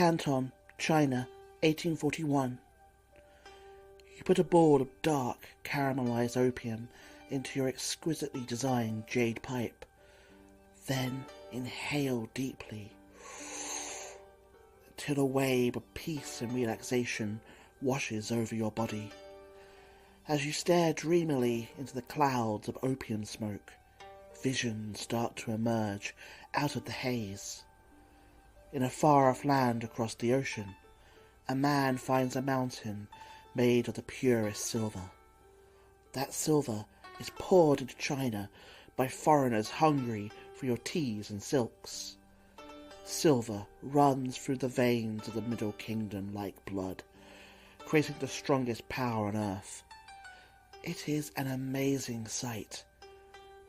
Canton, China, 1841. You put a ball of dark, caramelized opium into your exquisitely designed jade pipe. Then inhale deeply till a wave of peace and relaxation washes over your body. As you stare dreamily into the clouds of opium smoke, visions start to emerge out of the haze. In a far-off land across the ocean, a man finds a mountain made of the purest silver. That silver is poured into China by foreigners hungry for your teas and silks. Silver runs through the veins of the Middle Kingdom like blood, creating the strongest power on earth. It is an amazing sight,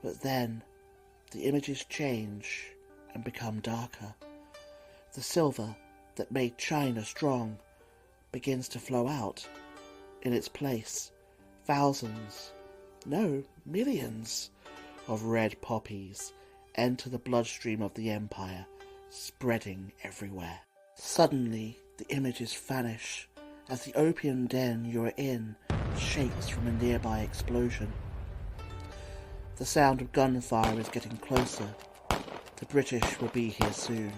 but then the images change and become darker. The silver that made China strong begins to flow out. In its place, thousands, no, millions of red poppies enter the bloodstream of the empire, spreading everywhere. Suddenly, the images vanish as the opium den you are in shakes from a nearby explosion. The sound of gunfire is getting closer. The British will be here soon.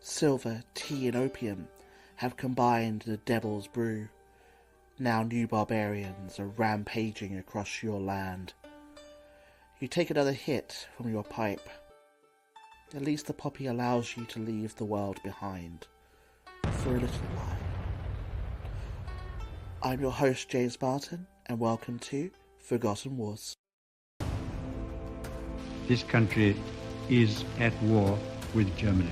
Silver, tea and opium have combined in the devil's brew. Now new barbarians are rampaging across your land. You take another hit from your pipe. At least the poppy allows you to leave the world behind. For a little while. I'm your host James Barton, and welcome to Forgotten Wars. This country is at war with Germany.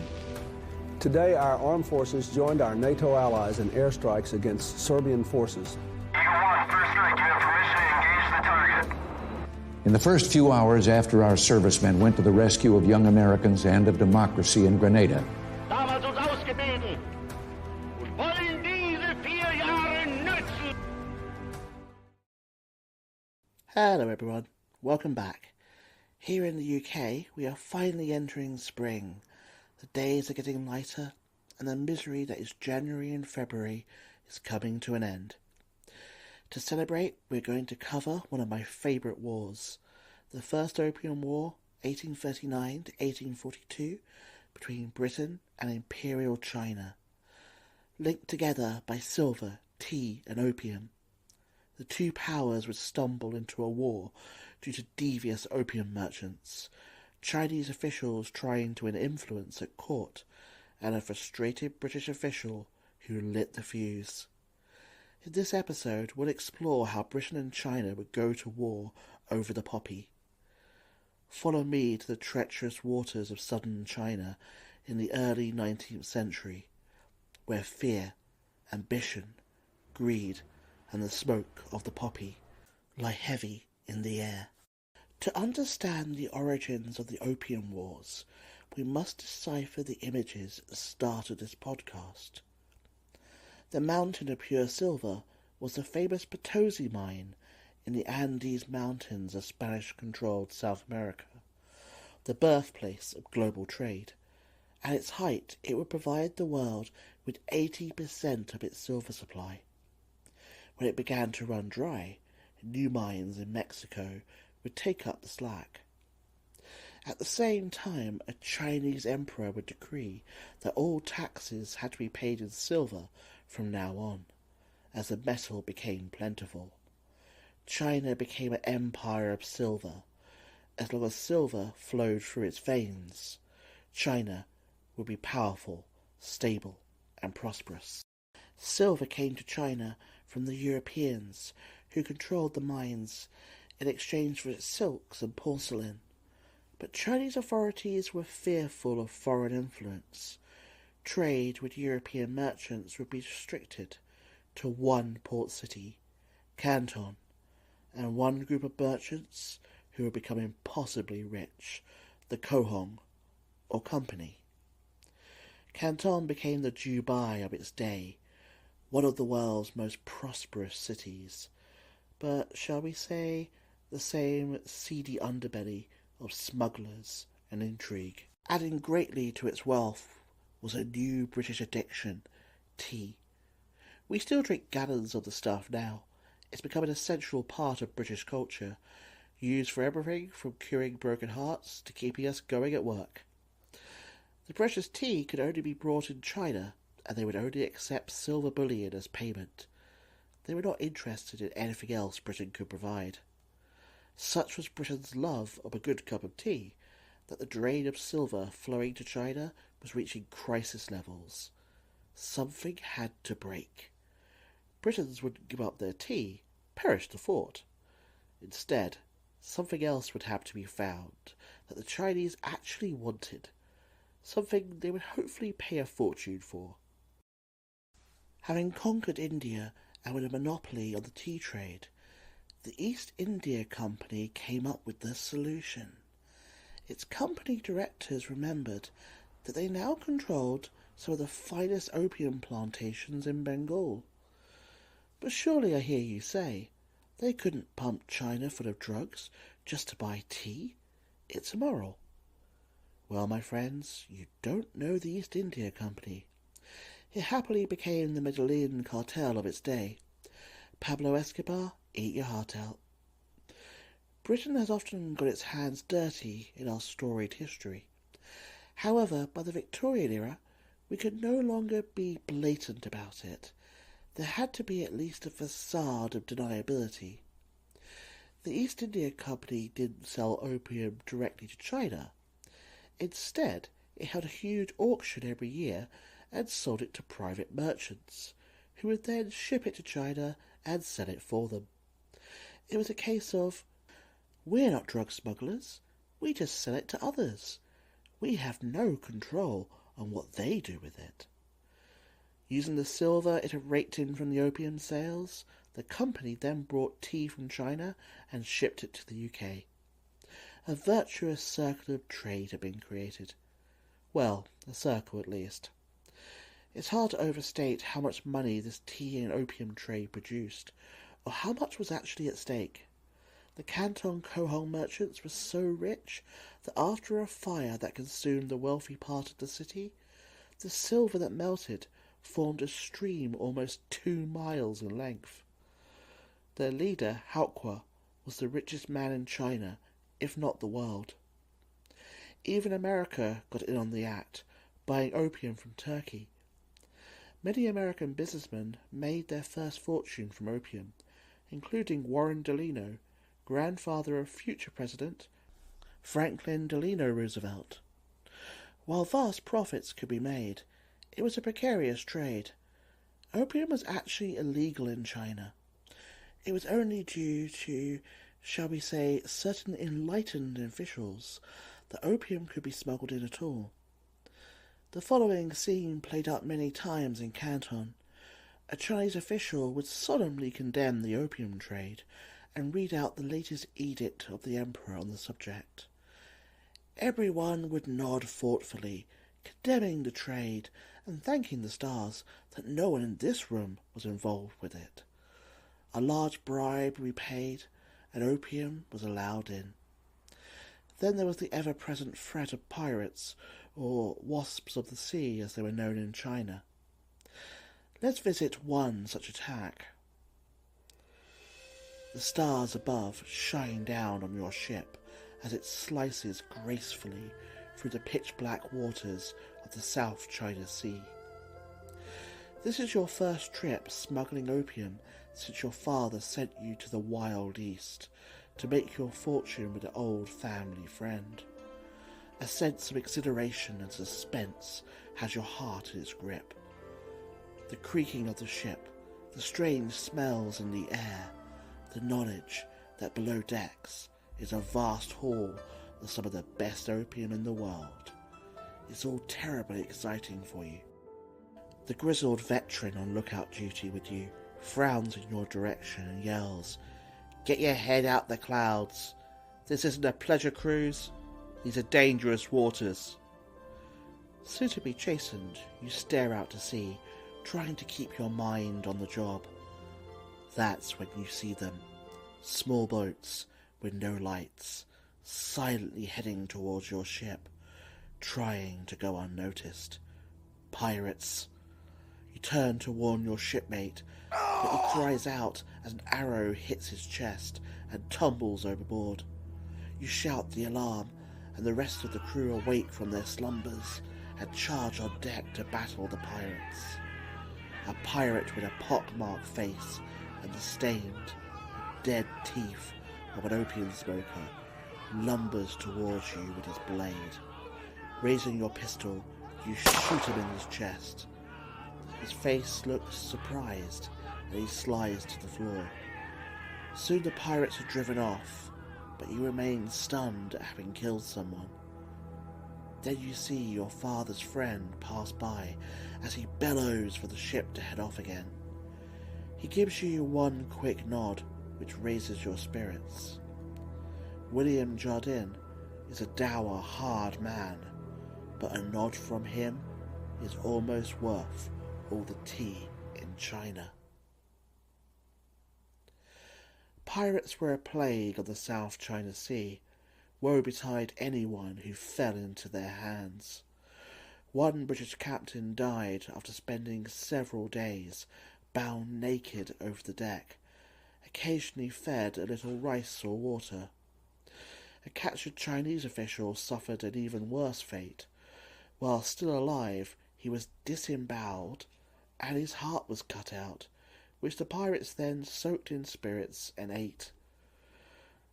Today, our armed forces joined our NATO allies in airstrikes against Serbian forces. Eagle 1, first strike, you have permission to engage the target. In the first few hours after our servicemen went to the rescue of young Americans and of democracy in Grenada, damals uns ausgebildet und wollen diese 4 Jahre nützen. Hello everyone, welcome back. Here in the UK, we are finally entering spring. The days are getting lighter, and the misery that is January and February is coming to an end. To celebrate, we're going to cover one of my favourite wars, the First Opium War, 1839 to 1842, between Britain and Imperial China. Linked together by silver, tea and opium, the two powers would stumble into a war due to devious opium merchants, Chinese officials trying to win influence at court, and a frustrated British official who lit the fuse. In this episode, we'll explore how Britain and China would go to war over the poppy. Follow me to the treacherous waters of southern China in the early 19th century, where fear, ambition, greed, and the smoke of the poppy lie heavy in the air. To understand the origins of the Opium Wars, we must decipher the images at the start of this podcast. The mountain of pure silver was the famous Potosi mine in the Andes Mountains of Spanish-controlled South America, the birthplace of global trade. At its height, it would provide the world with 80% of its silver supply. When it began to run dry, new mines in Mexico would take up the slack. At the same time, a Chinese emperor would decree that all taxes had to be paid in silver from now on, as the metal became plentiful. China became an empire of silver. As long as silver flowed through its veins, China would be powerful, stable, and prosperous. Silver came to China from the Europeans, who controlled the mines in exchange for its silks and porcelain. But Chinese authorities were fearful of foreign influence. Trade with European merchants would be restricted to one port city, Canton, and one group of merchants who would become impossibly rich, the Kohong, or Company. Canton became the Dubai of its day, one of the world's most prosperous cities, but shall we say the same seedy underbelly of smugglers and intrigue. Adding greatly to its wealth was a new British addiction, tea. We still drink gallons of the stuff now. It's become an essential part of British culture, used for everything from curing broken hearts to keeping us going at work. The precious tea could only be brought in China, and they would only accept silver bullion as payment. They were not interested in anything else Britain could provide. Such was Britain's love of a good cup of tea, that the drain of silver flowing to China was reaching crisis levels. Something had to break. Britons wouldn't give up their tea, perish the thought. Instead, something else would have to be found that the Chinese actually wanted, something they would hopefully pay a fortune for. Having conquered India and with a monopoly on the tea trade, the East India Company came up with the solution. Its company directors remembered that they now controlled some of the finest opium plantations in Bengal. But surely, I hear you say, they couldn't pump China full of drugs just to buy tea? It's immoral. Well, my friends, you don't know the East India Company. It happily became the Medellin cartel of its day. Pablo Escobar, eat your heart out. Britain has often got its hands dirty in our storied history. However, by the Victorian era, we could no longer be blatant about it. There had to be at least a facade of deniability. The East India Company didn't sell opium directly to China. Instead, it held a huge auction every year and sold it to private merchants, who would then ship it to China and sell it for them. It was a case of, we're not drug smugglers, we just sell it to others. We have no control on what they do with it. Using the silver it had raked in from the opium sales, the company then brought tea from China and shipped it to the UK. A virtuous circle of trade had been created. Well, a circle at least. It's hard to overstate how much money this tea and opium trade produced, or how much was actually at stake. The Canton coal merchants were so rich that after a fire that consumed the wealthy part of the city, the silver that melted formed a stream almost 2 miles in length. Their leader, Haokwa, was the richest man in China, if not the world. Even America got in on the act, buying opium from Turkey. Many American businessmen made their first fortune from opium, including Warren Delano, grandfather of future President Franklin Delano Roosevelt. While vast profits could be made, it was a precarious trade. Opium was actually illegal in China. It was only due to, shall we say, certain enlightened officials that opium could be smuggled in at all. The following scene played out many times in Canton. A Chinese official would solemnly condemn the opium trade and read out the latest edict of the emperor on the subject. Everyone would nod thoughtfully, condemning the trade and thanking the stars that no one in this room was involved with it. A large bribe would be paid, and opium was allowed in. Then there was the ever-present threat of pirates, or wasps of the sea as they were known in China. Let's visit one such attack. The stars above shine down on your ship as it slices gracefully through the pitch-black waters of the South China Sea. This is your first trip smuggling opium since your father sent you to the wild East to make your fortune with an old family friend. A sense of exhilaration and suspense has your heart in its grip. The creaking of the ship, the strange smells in the air, the knowledge that below decks is a vast hall of some of the best opium in the world. It's all terribly exciting for you. The grizzled veteran on lookout duty with you frowns in your direction and yells, "Get your head out the clouds. This isn't a pleasure cruise. These are dangerous waters." Soon to be chastened, you stare out to sea, trying to keep your mind on the job. That's when you see them, small boats with no lights, silently heading towards your ship, trying to go unnoticed, Pirates. You turn to warn your shipmate, but he cries out as an arrow hits his chest and tumbles overboard. You shout the alarm, and the rest of the crew awake from their slumbers and charge on deck to battle the pirates. A pirate with a pock-marked face and the stained, dead teeth of an opium smoker lumbers towards you with his blade. Raising your pistol, you shoot him in his chest. His face looks surprised, and he slides to the floor. Soon the pirates are driven off, but you remain stunned at having killed someone. Then you see your father's friend pass by as he bellows for the ship to head off again. He gives you one quick nod, which raises your spirits. William Jardine is a dour, hard man, but a nod from him is almost worth all the tea in China. Pirates were a plague of the South China Sea. Woe betide anyone who fell into their hands. One British captain died after spending several days bound naked over the deck, occasionally fed a little rice or water. A captured Chinese official suffered an even worse fate. While still alive, he was disemboweled, and his heart was cut out, which the pirates then soaked in spirits and ate.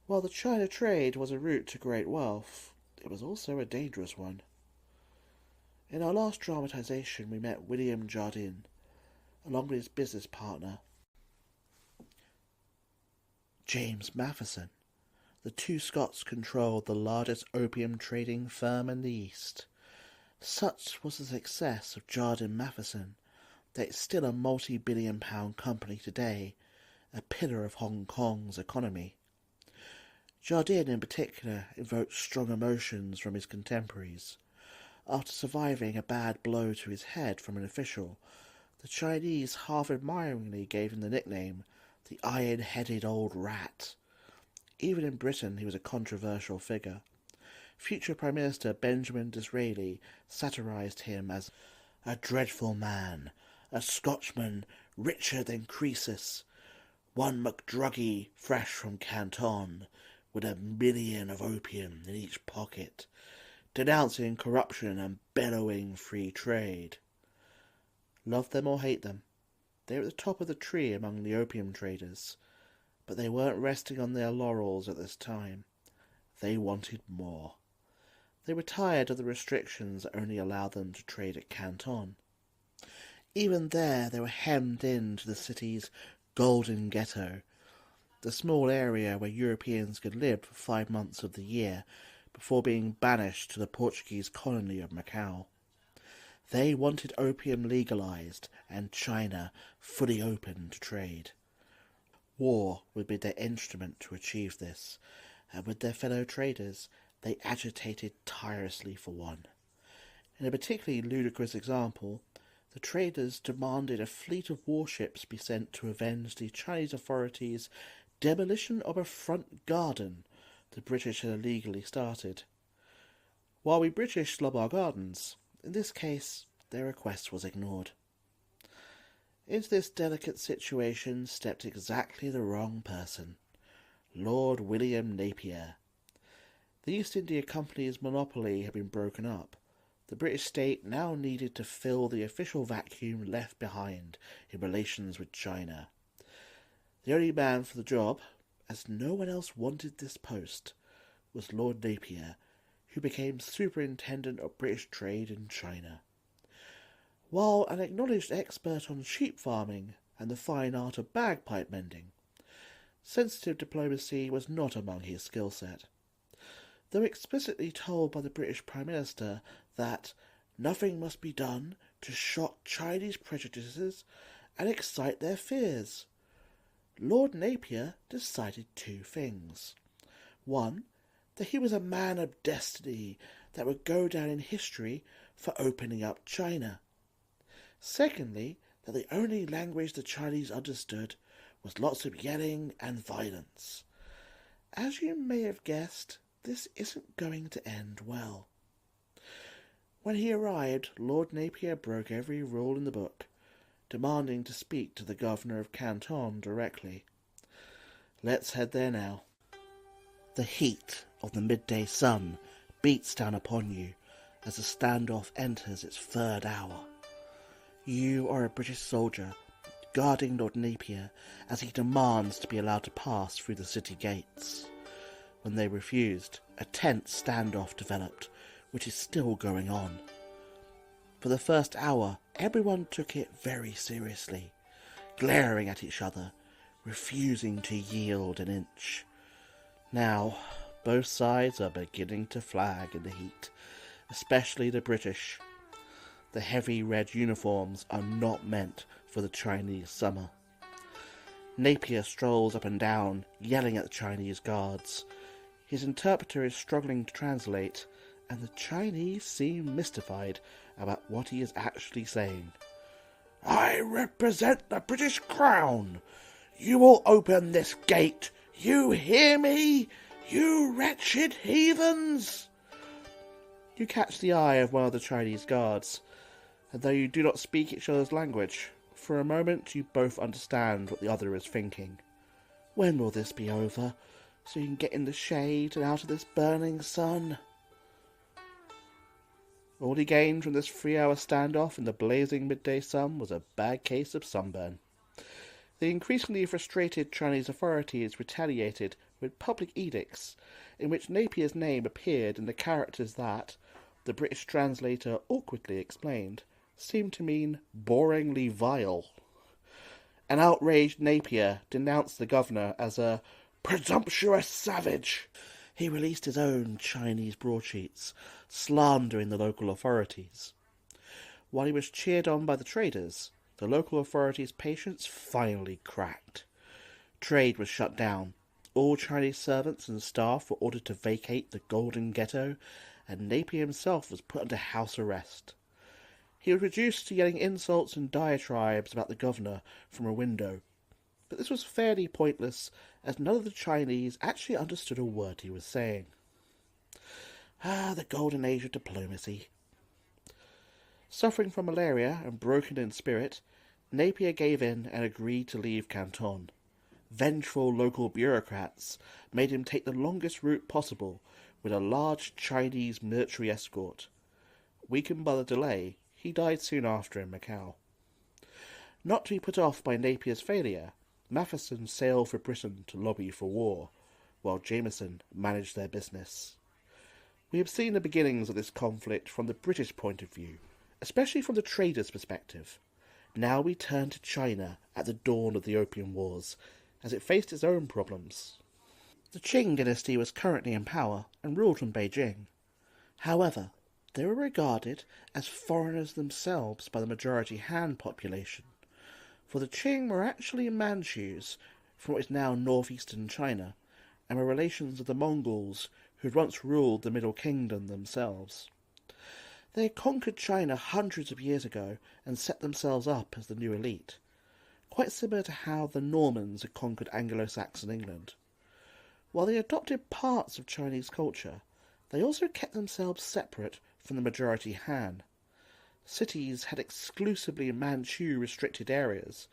While the China trade was a route to great wealth, it was also a dangerous one. In our last dramatisation, we met William Jardine, along with his business partner, James Matheson. The two Scots controlled the largest opium trading firm in the East. Such was the success of Jardine Matheson that it's still a multi-billion-pound company today, a pillar of Hong Kong's economy. Jardine in particular evoked strong emotions from his contemporaries. After surviving a bad blow to his head from an official, the Chinese half-admiringly gave him the nickname, the iron-headed old rat. Even in Britain he was a controversial figure. Future Prime Minister Benjamin Disraeli satirised him as a dreadful man, a Scotchman richer than Croesus, one McDruggy fresh from Canton, with 1 million of opium in each pocket, denouncing corruption and bellowing free trade. Love them or hate them, they were at the top of the tree among the opium traders, but they weren't resting on their laurels at this time. They wanted more. They were tired of the restrictions that only allowed them to trade at Canton. Even there they were hemmed in to the city's golden ghetto, the small area where Europeans could live for 5 months of the year before being banished to the Portuguese colony of Macau. They wanted opium legalized and China fully open to trade. War would be their instrument to achieve this, and with their fellow traders they agitated tirelessly for one. In a particularly ludicrous example, the traders demanded a fleet of warships be sent to avenge the Chinese authorities' demolition of a front garden the British had illegally started. While we British love our gardens, in this case their request was ignored. Into this delicate situation stepped exactly the wrong person, Lord William Napier. The East India Company's monopoly had been broken up. The British state now needed to fill the official vacuum left behind in relations with China. The only man for the job, as no one else wanted this post, was Lord Napier, who became Superintendent of British Trade in China. While an acknowledged expert on sheep farming and the fine art of bagpipe mending, sensitive diplomacy was not among his skill set. Though explicitly told by the British Prime Minister that nothing must be done to shock Chinese prejudices and excite their fears, Lord Napier decided 2 things. One, that he was a man of destiny that would go down in history for opening up China. Secondly, that the only language the Chinese understood was lots of yelling and violence. As you may have guessed, this isn't going to end well. When he arrived, Lord Napier broke every rule in the book, demanding to speak to the governor of Canton directly. Let's head there now. The heat of the midday sun beats down upon you as the standoff enters its third hour. You are a British soldier guarding Lord Napier as he demands to be allowed to pass through the city gates. When they refused, a tense standoff developed, which is still going on. For the first hour, everyone took it very seriously, glaring at each other, refusing to yield an inch. Now, both sides are beginning to flag in the heat, especially the British. The heavy red uniforms are not meant for the Chinese summer. Napier strolls up and down, yelling at the Chinese guards. His interpreter is struggling to translate, and the Chinese seem mystified about what he is actually saying. I represent the British Crown. You will open this gate. You hear me? You wretched heathens! You catch the eye of one of the Chinese guards, and though you do not speak each other's language, for a moment you both understand what the other is thinking. When will this be over, so you can get in the shade and out of this burning sun? All he gained from this 3-hour standoff in the blazing midday sun was a bad case of sunburn. The increasingly frustrated Chinese authorities retaliated with public edicts in which Napier's name appeared in the characters that, the British translator awkwardly explained, seemed to mean boringly vile. An outraged Napier denounced the governor as a presumptuous savage. He released his own Chinese broadsheets, slandering the local authorities. While he was cheered on by the traders, the local authorities' patience finally cracked. Trade was shut down. All Chinese servants and staff were ordered to vacate the Golden Ghetto, and Napier himself was put under house arrest. He was reduced to yelling insults and diatribes about the governor from a window, but this was fairly pointless, as none of the Chinese actually understood a word he was saying. The golden age of diplomacy. Suffering from malaria and broken in spirit, Napier gave in and agreed to leave Canton. Vengeful local bureaucrats made him take the longest route possible with a large Chinese military escort. Weakened by the delay, he died soon after in Macau. Not to be put off by Napier's failure, Matheson sailed for Britain to lobby for war, while Jameson managed their business. We have seen the beginnings of this conflict from the British point of view, especially from the traders' perspective. Now we turn to China at the dawn of the Opium Wars, as it faced its own problems. The Qing dynasty was currently in power and ruled from Beijing. However, they were regarded as foreigners themselves by the majority Han population, for the Qing were actually Manchus from what is now northeastern China, and were relations of the Mongols who had once ruled the Middle Kingdom themselves. They had conquered China hundreds of years ago and set themselves up as the new elite, quite similar to how the Normans had conquered Anglo-Saxon England. While they adopted parts of Chinese culture, they also kept themselves separate from the majority Han. Cities had exclusively Manchu-restricted areas,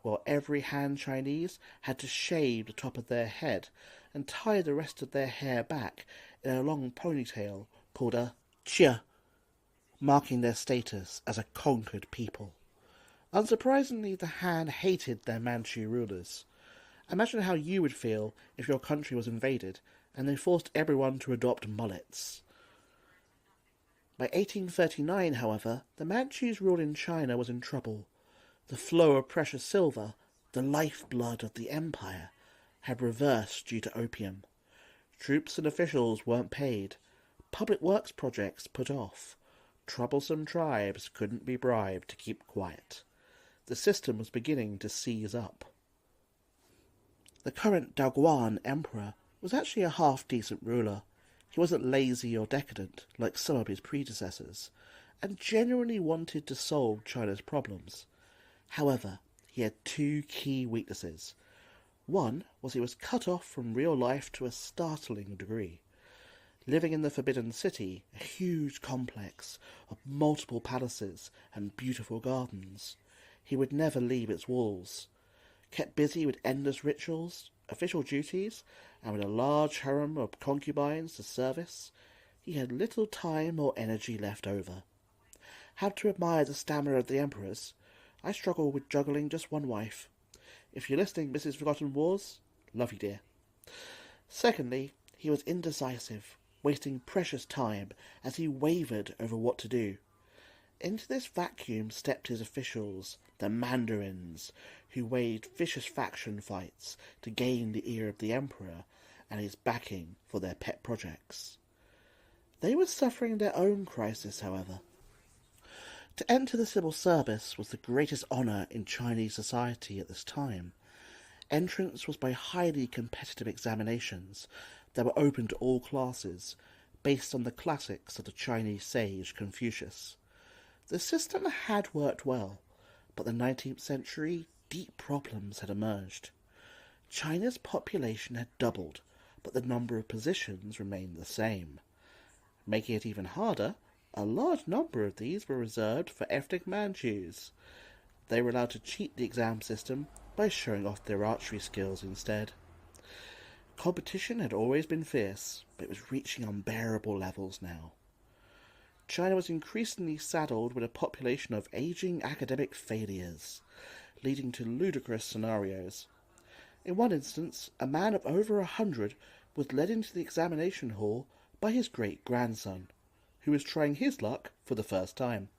while every Han Chinese had to shave the top of their head and tie the rest of their hair back in a long ponytail called a chia, marking their status as a conquered people. Unsurprisingly, the Han hated their Manchu rulers. Imagine how you would feel if your country was invaded and they forced everyone to adopt mullets. By 1839, however, the Manchus' rule in China was in trouble. The flow of precious silver, the lifeblood of the empire, had reversed due to opium. Troops and officials weren't paid. Public works projects put off. Troublesome tribes couldn't be bribed to keep quiet. The system was beginning to seize up. The current Daoguan emperor was actually a half-decent ruler. He wasn't lazy or decadent, like some of his predecessors, and genuinely wanted to solve China's problems. However, he had two key weaknesses. One was he was cut off from real life to a startling degree. Living in the Forbidden City, a huge complex of multiple palaces and beautiful gardens, he would never leave its walls. Kept busy with endless rituals, official duties, and with a large harem of concubines to service, he had little time or energy left over. How to admire the stamina of the emperors? I struggle with juggling just one wife. If you're listening, Mrs. Forgotten Wars, love you, dear. Secondly, he was indecisive, wasting precious time as he wavered over what to do. Into this vacuum stepped his officials, the mandarins, who waged vicious faction fights to gain the ear of the emperor and his backing for their pet projects. They were suffering their own crisis, however. To enter the civil service was the greatest honour in Chinese society at this time. Entrance was by highly competitive examinations that were open to all classes, based on the classics of the Chinese sage Confucius. The system had worked well, but the 19th century, deep problems had emerged. China's population had doubled, but the number of positions remained the same. Making it even harder, a large number of these were reserved for ethnic Manchus. They were allowed to cheat the exam system by showing off their archery skills instead. Competition had always been fierce, but it was reaching unbearable levels now. China was increasingly saddled with a population of aging academic failures, leading to ludicrous scenarios. In one instance, a man of over 100 was led into the examination hall by his great-grandson, who was trying his luck for the first time.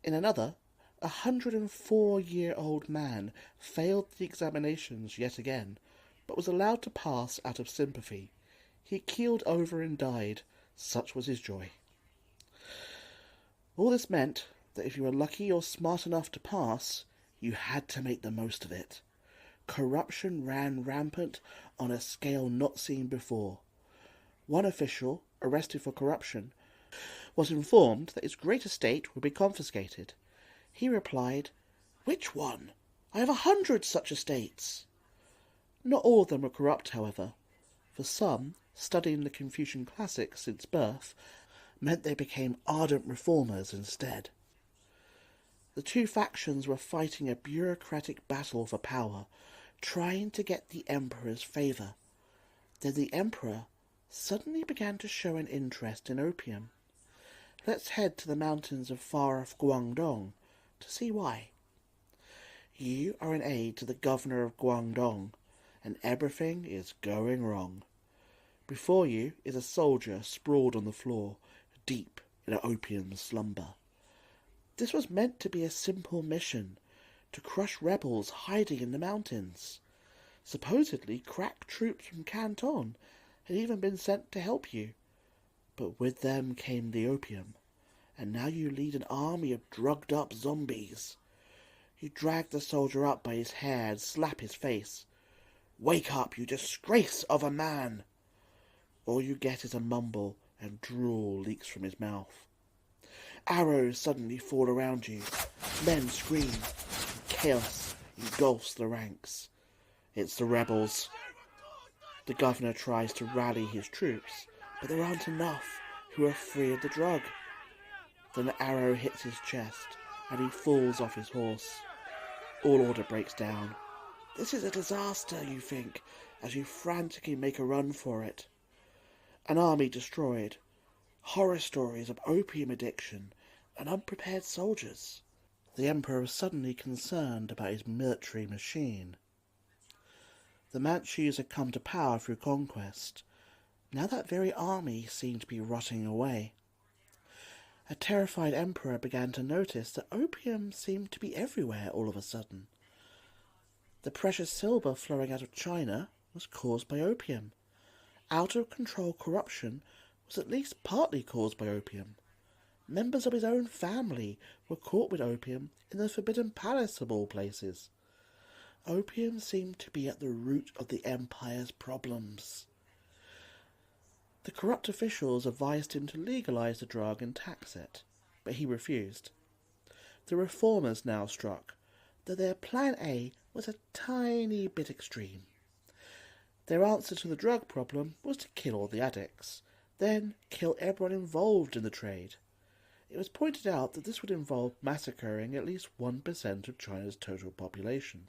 In another, a 104-year-old man failed the examinations yet again, but was allowed to pass out of sympathy. He keeled over and died. Such was his joy. All this meant that if you were lucky or smart enough to pass, you had to make the most of it. Corruption ran rampant on a scale not seen before. One official, arrested for corruption, was informed that his great estate would be confiscated. He replied, "Which one? I have 100 such estates." Not all of them were corrupt, however. For some, studying the Confucian classics since birth meant they became ardent reformers instead. The two factions were fighting a bureaucratic battle for power, trying to get the emperor's favour. Then the emperor suddenly began to show an interest in opium. Let's head to the mountains of far-off Guangdong to see why. You are an aide to the governor of Guangdong, and everything is going wrong. Before you is a soldier sprawled on the floor, deep in an opium slumber. This was meant to be a simple mission, to crush rebels hiding in the mountains. Supposedly, crack troops from Canton had even been sent to help you. But with them came the opium, and now you lead an army of drugged-up zombies. You drag the soldier up by his hair and slap his face. "Wake up, you disgrace of a man!" All you get is a mumble, and drool leaks from his mouth. Arrows suddenly fall around you. Men scream. Chaos engulfs the ranks. It's the rebels. The governor tries to rally his troops, but there aren't enough who are free of the drug. Then an arrow hits his chest, and he falls off his horse. All order breaks down. This is a disaster, you think, as you frantically make a run for it. An army destroyed. Horror stories of opium addiction and unprepared soldiers. The emperor was suddenly concerned about his military machine. The Manchus had come to power through conquest. Now that very army seemed to be rotting away. A terrified emperor began to notice that opium seemed to be everywhere all of a sudden. The precious silver flowing out of China was caused by opium. Out-of-control corruption was at least partly caused by opium. Members of his own family were caught with opium in the Forbidden Palace of all places. Opium seemed to be at the root of the empire's problems. The corrupt officials advised him to legalize the drug and tax it, but he refused. The reformers now struck, though their plan A was a tiny bit extreme. Their answer to the drug problem was to kill all the addicts. then kill everyone involved in the trade. It was pointed out that this would involve massacring at least 1% of China's total population.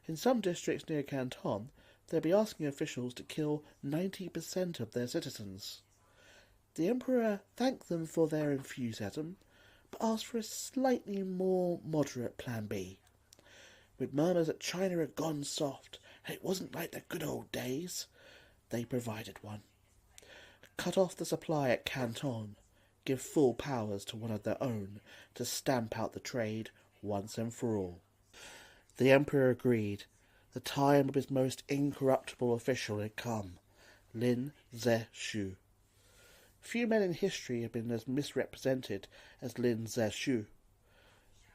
In some districts near Canton, they'd be asking officials to kill 90% of their citizens. The Emperor thanked them for their enthusiasm, but asked for a slightly more moderate Plan B. With murmurs that China had gone soft and it wasn't like the good old days, they provided one. Cut off the supply at Canton, give full powers to one of their own to stamp out the trade once and for all. The Emperor agreed. The time of his most incorruptible official had come, Lin Zexu. Few men in history have been as misrepresented as Lin Zexu.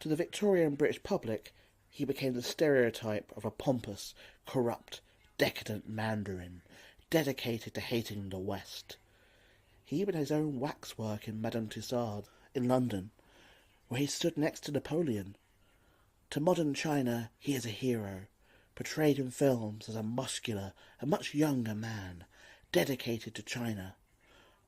To the Victorian British public, he became the stereotype of a pompous, corrupt, decadent mandarin, dedicated to hating the West. He even had his own waxwork in Madame Tussauds in London, where he stood next to Napoleon. To modern China, he is a hero, portrayed in films as a muscular and much younger man, dedicated to China.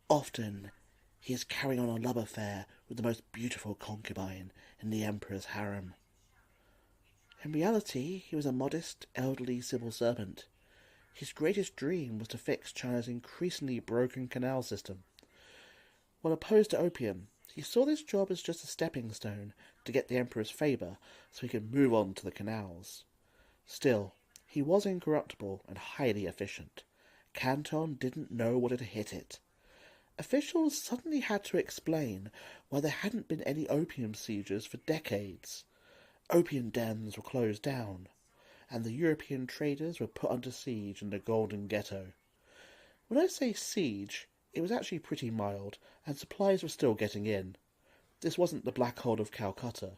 Often, he is carrying on a love affair with the most beautiful concubine in the Emperor's harem. In reality, he was a modest, elderly civil servant. His greatest dream was to fix China's increasingly broken canal system. While opposed to opium, he saw this job as just a stepping stone to get the Emperor's favour so he could move on to the canals. Still, he was incorruptible and highly efficient. Canton didn't know what had hit it. Officials suddenly had to explain why there hadn't been any opium seizures for decades. Opium dens were closed down, and the European traders were put under siege in the Golden Ghetto. When I say siege, it was actually pretty mild, and supplies were still getting in. This wasn't the Black Hole of Calcutta.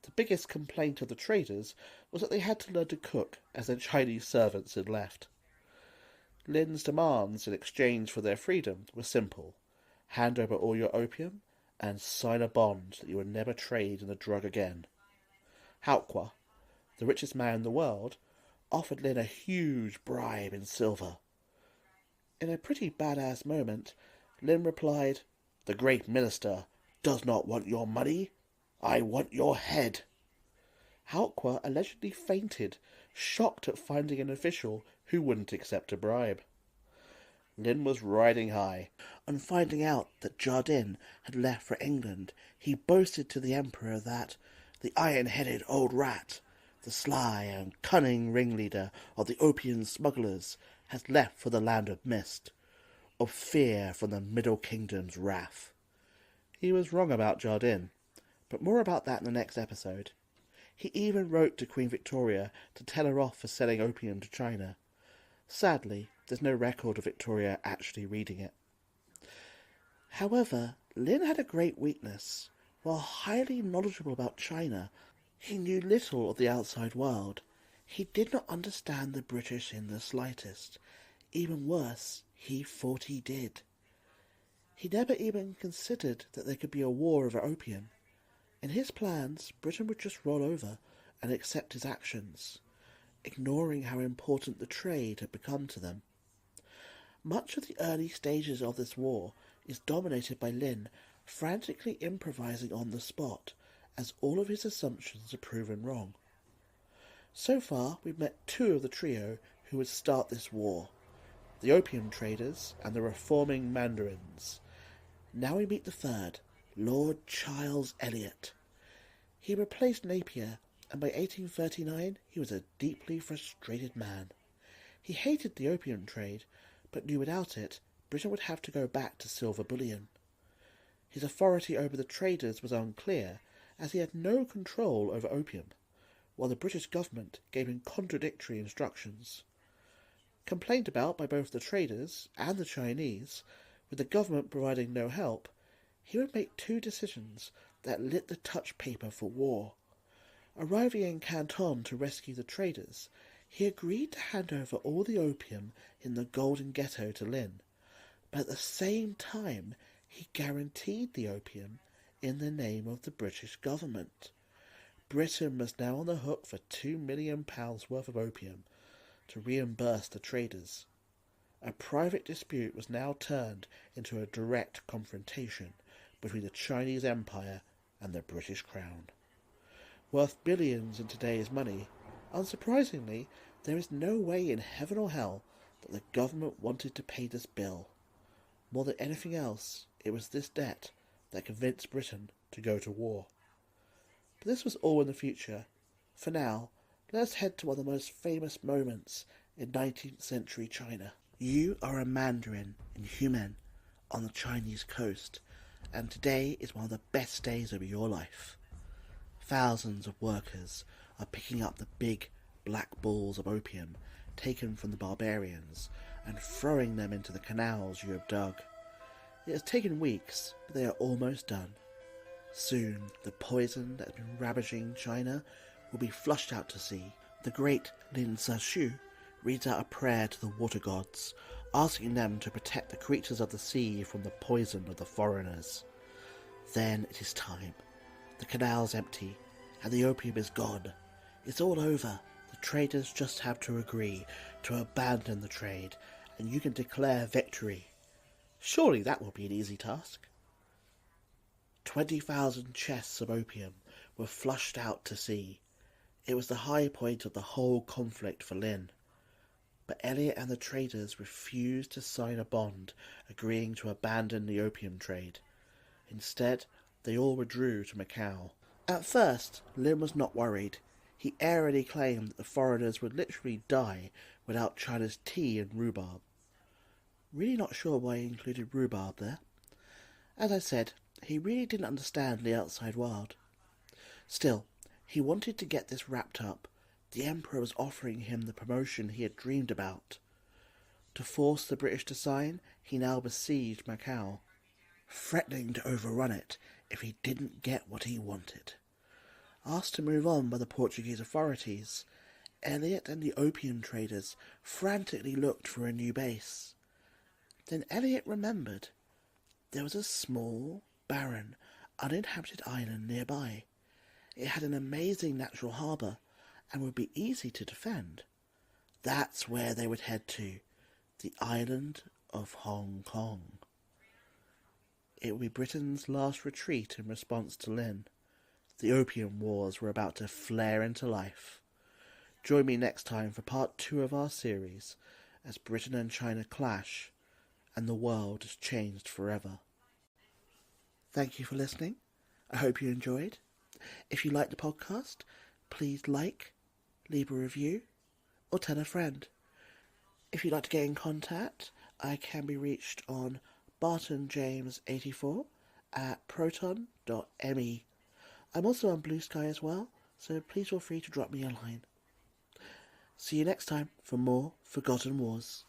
The biggest complaint of the traders was that they had to learn to cook, as their Chinese servants had left. Lin's demands in exchange for their freedom were simple. Hand over all your opium, and sign a bond that you would never trade in the drug again. Haokwa, the richest man in the world, offered Lin a huge bribe in silver. In a pretty badass moment, Lin replied, "The great minister does not want your money. I want your head." Haokwa allegedly fainted, shocked at finding an official who wouldn't accept a bribe. Lin was riding high. On finding out that Jardin had left for England, he boasted to the Emperor that the iron-headed old rat, the sly and cunning ringleader of the opium smugglers, has left for the land of mist, of fear from the Middle Kingdom's wrath. He was wrong about Jardin, but more about that in the next episode. He even wrote to Queen Victoria to tell her off for selling opium to China. Sadly, there's no record of Victoria actually reading it. However, Lin had a great weakness. While highly knowledgeable about China, he knew little of the outside world. He did not understand the British in the slightest. Even worse, he thought he did. He never even considered that there could be a war over opium. In his plans, Britain would just roll over and accept his actions, ignoring how important the trade had become to them. Much of the early stages of this war is dominated by Lin frantically improvising on the spot, as all of his assumptions are proven wrong. So far, we've met two of the trio who would start this war, the opium traders and the reforming mandarins. Now we meet the third, Lord Charles Eliot. He replaced Napier, and by 1839 he was a deeply frustrated man. He hated the opium trade, but knew without it, Britain would have to go back to silver bullion. His authority over the traders was unclear, as he had no control over opium, while the British government gave him contradictory instructions. Complained about by both the traders and the Chinese, with the government providing no help, he would make two decisions that lit the touch paper for war. Arriving in Canton to rescue the traders, he agreed to hand over all the opium in the Golden Ghetto to Lin, but at the same time he guaranteed the opium in the name of the British government. Britain was now on the hook for £2 million worth of opium to reimburse the traders. A private dispute was now turned into a direct confrontation between the Chinese Empire and the British Crown. Worth billions in today's money, unsurprisingly, there is no way in heaven or hell that the government wanted to pay this bill. More than anything else, it was this debt that convinced Britain to go to war. But this was all in the future. For now, let us head to one of the most famous moments in 19th century China. You are a mandarin in Humen on the Chinese coast, and today is one of the best days of your life. Thousands of workers are picking up the big black balls of opium taken from the barbarians and throwing them into the canals you have dug. It has taken weeks, but they are almost done. Soon, the poison that has been ravaging China will be flushed out to sea. The great Lin Shu reads out a prayer to the water gods, asking them to protect the creatures of the sea from the poison of the foreigners. Then it is time. The canal's empty, and the opium is gone. It's all over. The traders just have to agree to abandon the trade, and you can declare victory. Surely that will be an easy task. 20,000 chests of opium were flushed out to sea. It was the high point of the whole conflict for Lin. But Elliot and the traders refused to sign a bond agreeing to abandon the opium trade. Instead, they all withdrew to Macau. At first, Lin was not worried. He airily claimed that the foreigners would literally die without China's tea and rhubarb. Really not sure why he included rhubarb there. As I said, he really didn't understand the outside world. Still, he wanted to get this wrapped up. The Emperor was offering him the promotion he had dreamed about. To force the British to sign, he now besieged Macau, threatening to overrun it if he didn't get what he wanted. Asked to move on by the Portuguese authorities, Elliot and the opium traders frantically looked for a new base. Then Elliot remembered there was a small, barren, uninhabited island nearby. It had an amazing natural harbour and would be easy to defend. That's where they would head to, the island of Hong Kong. It would be Britain's last retreat in response to Lin. The Opium Wars were about to flare into life. Join me next time for part 2 of our series, as Britain and China clash, and the world is changed forever. Thank you for listening. I hope you enjoyed. If you liked the podcast, please like, leave a review, or tell a friend. If you'd like to get in contact, I can be reached on bartonjames84 at proton.me. I'm also on Blue Sky as well, so please feel free to drop me a line. See you next time for more Forgotten Wars.